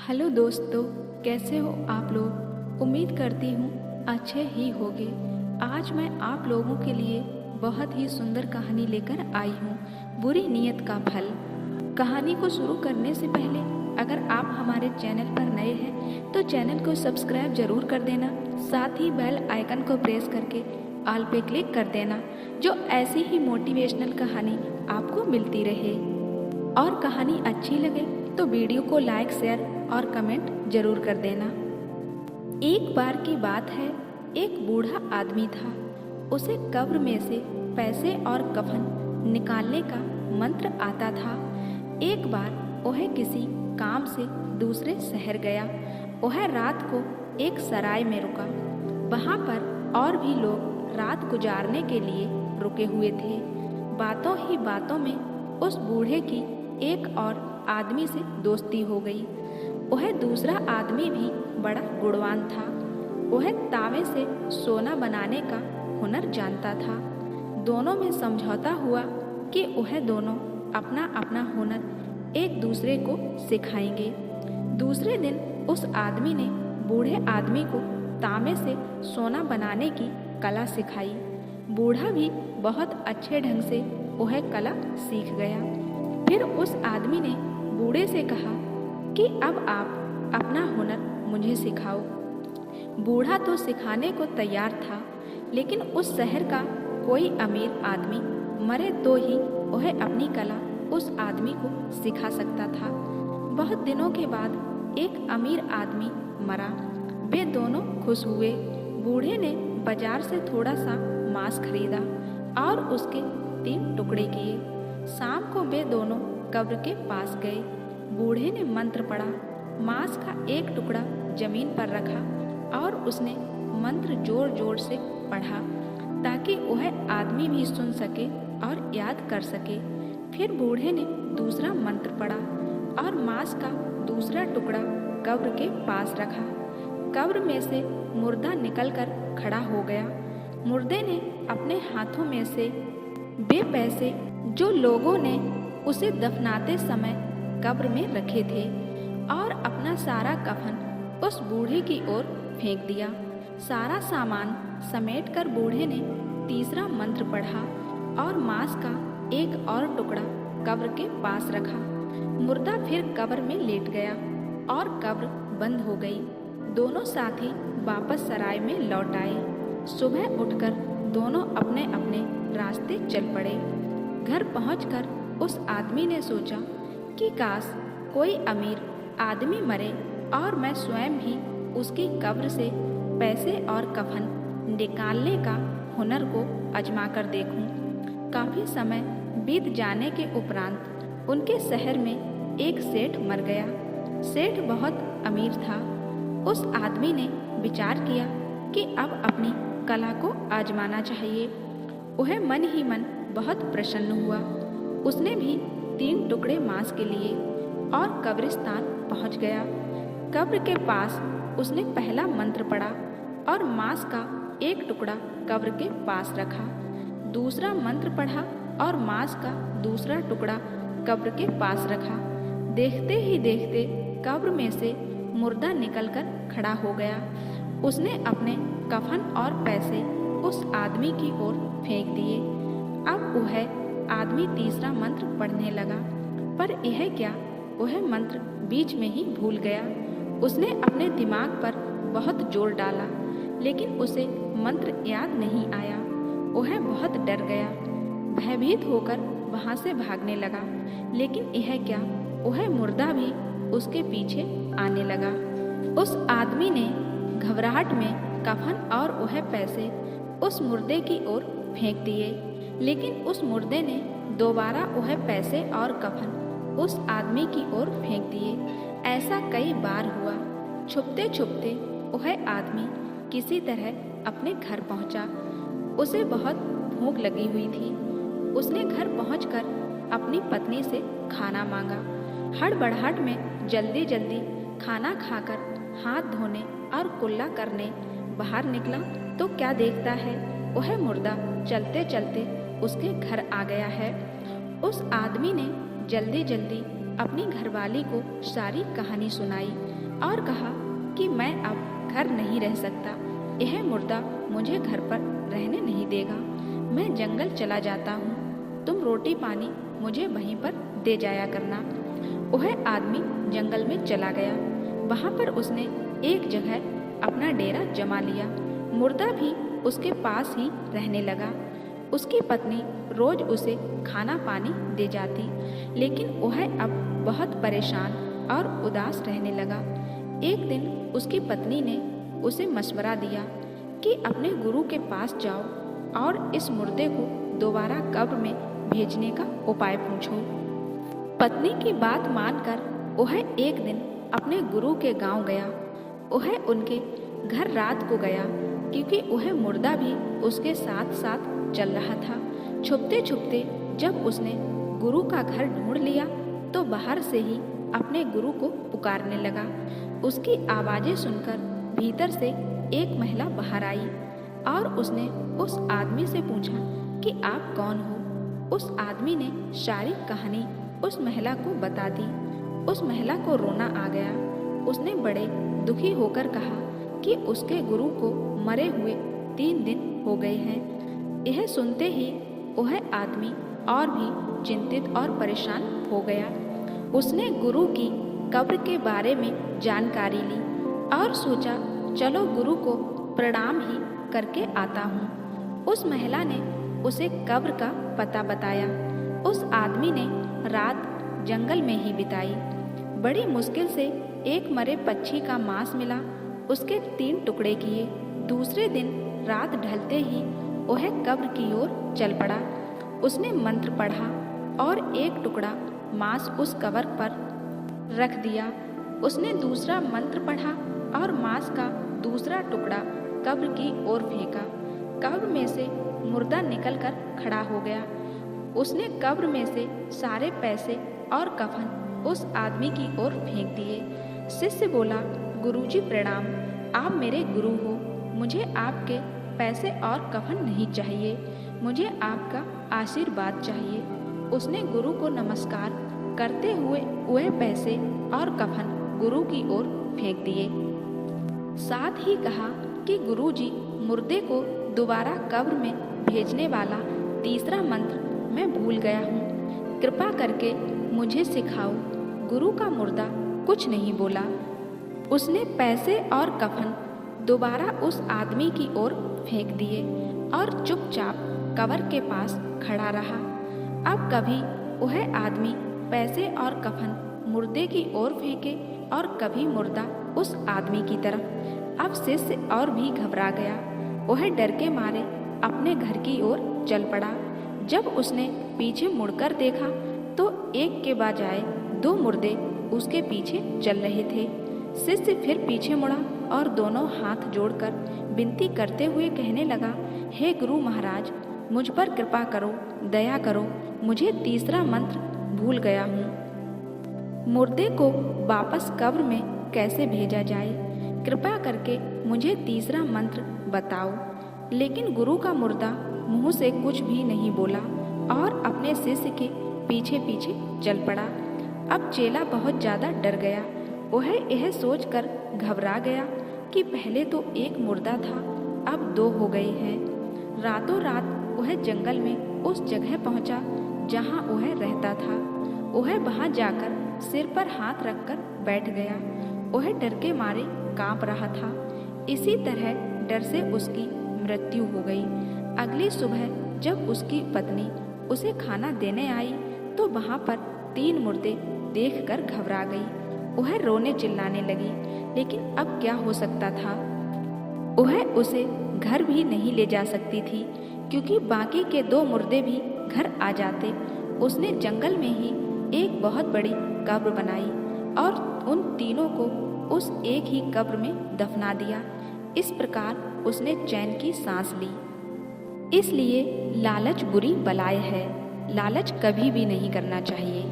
Hello दोस्तों, कैसे हो आप लोग। उम्मीद करती हूँ अच्छे ही होंगे। आज मैं आप लोगों के लिए बहुत ही सुंदर कहानी लेकर आई हूँ, बुरी नीयत का फल। कहानी को शुरू करने से पहले अगर आप हमारे चैनल पर नए हैं तो चैनल को सब्सक्राइब जरूर कर देना, साथ ही बेल आइकन को प्रेस करके ऑल पे क्लिक कर देना, जो ऐसी ही मोटिवेशनल कहानी आपको मिलती रहे। और कहानी अच्छी लगे तो वीडियो को लाइक, शेयर और कमेंट जरूर कर देना। एक बार की बात है, एक बूढ़ा आदमी था। उसे कब्र में से पैसे और कफन निकालने का मंत्र आता था। एक बार वह किसी काम से दूसरे शहर गया। वह रात को एक सराय में रुका। वहाँ पर और भी लोग रात गुजारने के लिए रुके हुए थे। बातों ही बातों में उस बूढ़े की एक और आदमी से दोस्ती हो गई। वह दूसरा आदमी भी बड़ा गुणवान था। वह तावे से सोना बनाने का हुनर जानता था। दोनों में समझौता हुआ कि वह दोनों अपना अपना हुनर एक दूसरे को सिखाएंगे। दूसरे दिन उस आदमी ने बूढ़े आदमी को तांबे से सोना बनाने की कला सिखाई। बूढ़ा भी बहुत अच्छे ढंग से वह कला सीख गया। फिर उस आदमी ने बूढ़े से कहा कि अब आप अपना हुनर मुझे सिखाओ। बूढ़ा तो सिखाने को तैयार था, लेकिन उस शहर का कोई अमीर आदमी मरे तो ही वह अपनी कला उस आदमी को सिखा सकता था। बहुत दिनों के बाद एक अमीर आदमी मरा। वे दोनों खुश हुए। बूढ़े ने बाजार से थोड़ा सा मांस खरीदा और उसके 3 टुकड़े किए। शाम को वे दोनों कब्र के पास गए। बूढ़े ने मंत्र पढ़ा, मांस का एक टुकड़ा जमीन पर रखा और उसने मंत्र जोर जोर से पढ़ा ताकि वह आदमी भी सुन सके और याद कर सके। फिर बूढ़े ने दूसरा मंत्र पढ़ा और मांस का दूसरा टुकड़ा कब्र के पास रखा। कब्र में से मुर्दा निकलकर खड़ा हो गया। मुर्दे ने अपने हाथों में से वे पैसे जो लोगों ने उसे दफनाते समय कब्र में रखे थे और अपना सारा कफन उस बूढ़े की ओर फेंक दिया। सारा सामान समेटकर बूढ़े ने तीसरा मंत्र पढ़ा और मांस का एक और टुकड़ा कब्र के पास रखा। मुर्दा फिर कब्र में लेट गया और कब्र बंद हो गई। दोनों साथी वापस सराय में लौट आए। सुबह उठकर दोनों अपने अपने रास्ते चल पड़े। घर पहुंचकर उस आदमी ने सोचा कि काश कोई अमीर आदमी मरे और मैं स्वयं भी उसकी कब्र से पैसे और कफन निकालने का हुनर को आजमा कर देखूं। काफी समय बीत जाने के उपरांत उनके शहर में एक सेठ मर गया। सेठ बहुत अमीर था। उस आदमी ने विचार किया कि अब अपनी कला को आजमाना चाहिए। वह मन ही मन बहुत प्रसन्न हुआ। उसने भी 3 टुकड़े मांस के लिए और कब्रिस्तान पहुंच गया। कब्र के पास उसने पहला मंत्र पढ़ा और मांस का एक टुकड़ा कब्र के पास रखा। दूसरा मंत्र पढ़ा और मांस का दूसरा टुकड़ा कब्र के पास रखा। देखते ही देखते कब्र में से मुर्दा निकलकर खड़ा हो गया। उसने अपने कफन और पैसे उस आदमी की ओर फेंक दिए। अब वह आदमी तीसरा मंत्र पढ़ने लगा, पर यह क्या, वह मंत्र बीच में ही भूल गया। उसने अपने दिमाग पर बहुत जोर डाला, लेकिन उसे मंत्र याद नहीं आया। वह बहुत डर गया। भयभीत होकर वहां से भागने लगा, लेकिन यह क्या, वह मुर्दा भी उसके पीछे आने लगा। उस आदमी ने घबराहट में कफन और वह पैसे उस मुर्दे की ओर फेंक दिए, लेकिन उस मुर्दे ने दोबारा वह पैसे और कफन उस आदमी की ओर फेंक दिए। ऐसा कई बार हुआ। छुपते छुपते वह आदमी किसी तरह अपने घर पहुंचा। उसे बहुत भूख लगी हुई थी। उसने घर पहुंचकर अपनी पत्नी से खाना मांगा। हड़बड़ाहट में जल्दी जल्दी खाना खाकर हाथ धोने और कुल्ला करने बाहर निकला तो क्या देखता है, वह मुर्दा चलते चलते उसके घर आ गया है। उस आदमी ने जल्दी जल्दी अपनी घरवाली को सारी कहानी सुनाई और कहा कि मैं अब घर नहीं रह सकता, यह मुर्दा मुझे घर पर रहने नहीं देगा, मैं जंगल चला जाता हूँ, तुम रोटी पानी मुझे वहीं पर दे जाया करना। वह आदमी जंगल में चला गया। वहाँ पर उसने एक जगह अपना डेरा जमा लिया। मुर्दा भी उसके पास ही रहने लगा। उसकी पत्नी रोज उसे खाना पानी दे जाती, लेकिन वह अब बहुत परेशान और उदास रहने लगा। एक दिन उसकी पत्नी ने उसे मशवरा दिया कि अपने गुरु के पास जाओ और इस मुर्दे को दोबारा कब्र में भेजने का उपाय पूछो। पत्नी की बात मानकर वह एक दिन अपने गुरु के गांव गया। वह उनके घर रात को गया, क्योंकि वह मुर्दा भी उसके साथ साथ चल रहा था। छुपते छुपते जब उसने गुरु का घर ढूंढ लिया तो बाहर से ही अपने गुरु को पुकारने लगा। उसकी आवाजें सुनकर भीतर से एक महिला बाहर आई और उसने उस आदमी से पूछा कि आप कौन हो। उस आदमी ने सारी कहानी उस महिला को बता दी। उस महिला को रोना आ गया। उसने बड़े दुखी होकर कहा कि उसके गुरु को मरे हुए 3 दिन हो गए हैं। यह सुनते ही वह आदमी और भी चिंतित और परेशान हो गया। उसने गुरु की कब्र के बारे में जानकारी ली और सोचा चलो गुरु को प्रणाम ही करके आता हूँ। उस महिला ने उसे कब्र का पता बताया। उस आदमी ने रात जंगल में ही बिताई। बड़ी मुश्किल से एक मरे पक्षी का मांस मिला। उसके 3 टुकड़े किए। दूसरे दिन रात ढलते ही वह कब्र की ओर चल पड़ा। उसने मंत्र पढ़ा और एक टुकड़ा मांस उस कब्र पर रख दिया। उसने दूसरा मंत्र पढ़ा और मांस का दूसरा टुकड़ा कब्र की ओर फेंका। कब्र में से मुर्दा निकलकर खड़ा हो गया। उसने कब्र में से सारे पैसे और कफन उस आदमी की ओर फेंक दिए। शिष्य बोला, गुरुजी प्रणाम, आप मेरे गुरु हो, मुझे आपके पैसे और कफन नहीं चाहिए, मुझे आपका आशीर्वाद चाहिए। उसने गुरु को नमस्कार करते हुए वह पैसे और कफन गुरु की ओर फेंक दिए। साथ ही कहा कि गुरुजी मुर्दे को दोबारा कब्र में भेजने वाला तीसरा मंत्र मैं भूल गया हूँ, कृपा करके मुझे सिखाओ। गुरु का मुर्दा कुछ नहीं बोला। उसने पैसे और कफन दोबारा उस आदमी की ओर फेंक दिए और चुपचाप कब्र के पास खड़ा रहा। अब कभी वह आदमी पैसे और कफन मुर्दे की ओर फेंके और कभी मुर्दा उस आदमी की तरफ। अब शिष्य और भी घबरा गया। वह डर के मारे अपने घर की ओर चल पड़ा। जब उसने पीछे मुड़कर देखा तो एक के बजाय 2 मुर्दे उसके पीछे चल रहे थे। शिष्य फिर पीछे मुड़ा और दोनों हाथ जोड़कर विनती करते हुए कहने लगा, हे गुरु महाराज, मुझ पर कृपा करो, दया करो, मुझे तीसरा मंत्र भूल गया हूँ। मुर्दे को वापस कब्र में कैसे भेजा जाए? कृपा करके मुझे तीसरा मंत्र बताओ। लेकिन गुरु का मुर्दा मुंह से कुछ भी नहीं बोला और अपने शिष्य के पीछे पीछे चल पड़ा। अब चेला बहुत ज़्यादा डर गया। वह यह सोचकर घबरा गया कि पहले तो एक मुर्दा था, अब 2 हो गए हैं। रातों रात वह जंगल में उस जगह पहुंचा जहां वह रहता था। वह वहां जाकर सिर पर हाथ रखकर बैठ गया। वह डर के मारे कांप रहा था। इसी तरह डर से उसकी मृत्यु हो गई। अगली सुबह जब उसकी पत्नी उसे खाना देने आई तो वहां पर 3 मुर्दे देखकर घबरा गई। वह रोने चिल्लाने लगी, लेकिन अब क्या हो सकता था? वह उसे घर भी नहीं ले जा सकती थी, क्योंकि बाकी के 2 मुर्दे भी घर आ जाते। उसने जंगल में ही एक बहुत बड़ी कब्र बनाई और उन तीनों को उस एक ही कब्र में दफना दिया। इस प्रकार उसने चैन की सांस ली। इसलिए लालच बुरी बलाय है। लालच कभी भी नहीं करना चाहिए।